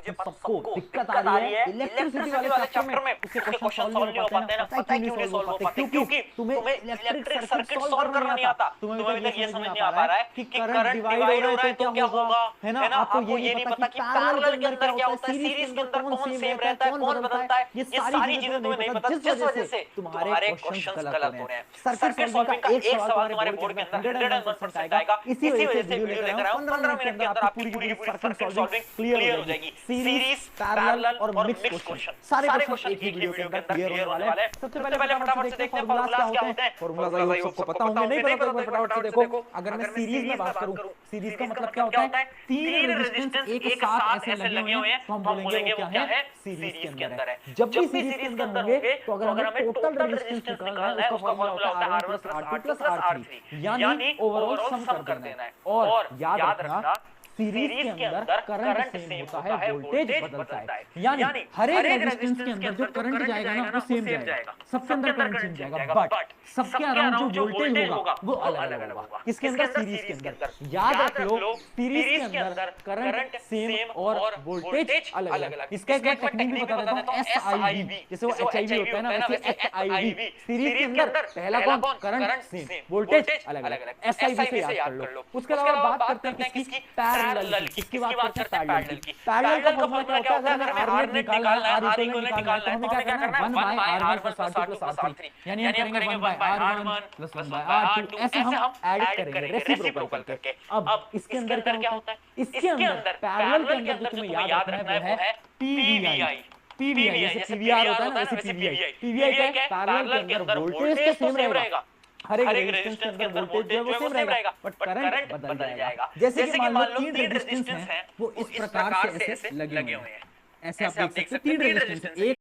सबको दिक्कत आ रही है इलेक्ट्रिसिटी वाले चैप्टर में, उसके क्वेश्चन सॉल्व नहीं हो पाते हैं ना, पता है क्यों नहीं सॉल्व हो पाते? क्योंकि तुम्हें इलेक्ट्रिक सर्किट सॉल्व करना नहीं आता। तुम्हें अभी तक ये समझ नहीं आ पा रहा है कि करंट डिवाइड हो रहा है तो क्या होगा, है ना? आपको ये नहीं पता कि पैरेलल के अंदर क्या होता है, सीरीज के अंदर कौन सेम रहता है, कौन बदलता है, ये सारी चीजें तुम्हें नहीं पता, जिस वजह से तुम्हारे क्वेश्चंस गलत हो रहे हैं। सर्किट सॉल्विंग का एक सवाल तुम्हारे बोर्ड के अंदर 101% आएगा। इसी वजह से वीडियो लेकर आया हूं, 15 मिनट के अंदर आपकी पूरी सर्किट सॉल्विंग क्लियर हो जाएगी। सीरीज, पैरेलल और मिक्स क्वेश्चन, सारे क्वेश्चन एक ही वीडियो के अंदर क्लियर होने वाले हैं। सबसे पहले फटाफट से देखते हैं फार्मूलास क्या होते हैं। फार्मूलास आई होप सबको पता होंगे, नहीं पता तो फटाफट से देखो। अगर मैं सीरीज में बात करूं, सीरीज का मतलब क्या होता है? तीन रेजिस्टेंस एक साथ ऐसे लगे हुए हैं, तो हम बोलेंगे वो क्या है? सीरीज के अंदर है। जब भी सीरीज के अंदर होंगे तो अगर हमें टोटल रेजिस्टेंस निकालना है, उसका फार्मूला होता है R1 + R2 + R3, यानी ओवरऑल सम कर देना है। और याद रखना, सीरीज के अंदर करंट सेम होता है, वोल्टेज बदलता है। यानी हर एक रेजिस्टेंस के अंदर जो करंट जाएगा ना वो सेम जाएगा, सबके अंदर करंट सेम जाएगा, बट सबके अराउंड जो वोल्टेज होगा वो अलग अलग होगा। किसके अंदर? सीरीज के अंदर। याद रख लो, सीरीज के अंदर करंट सेम और वोल्टेज अलग अलग। इसका एक मैं टेक्निक भी बता देता हूं, SIV, जैसे वो HIV होता है ना, वैसे HIV। सीरीज के अंदर पहला कौन? करंट सेम, वोल्टेज अलग अलग, SIV से याद कर लो। उसके अलावा बात करते हैं किसकी? पैरेलल की। इसकी बात करते हैं पैरेलल की। पैरेलल का फॉर्मूला क्या होता है? अगर हमें R नेट निकालना है, R इक्विवेलेंट निकालना है, तो हमें क्या करना है? 1/R1 + R2 + R3, यानी हम करेंगे 1/R1 + 1/R2, ऐसे हम ऐड करेंगे रेसिप्रोकल करके। अब इसके अंदर क्या होता है? इसके अंदर पैरेलल के अंदर जो तुम्हें याद रखना है वो है PVI। PVI जैसे PVR होता है ना, वैसे PVI। PVI क्या है? पैरेलल के अंदर वोल्टेज तो सेम रहेगा, हर एक रेजिस्टेंस के अंदर वोल्टेज जो है वो सेम रहेगा, बट करंट बदल जाएगा। जैसे कि मान लो 3 रेजिस्टेंस हैं, वो इस प्रकार से ऐसे लगे हुए हैं, ऐसे आप देख सकते हैं 3 रेजिस्टेंस, एक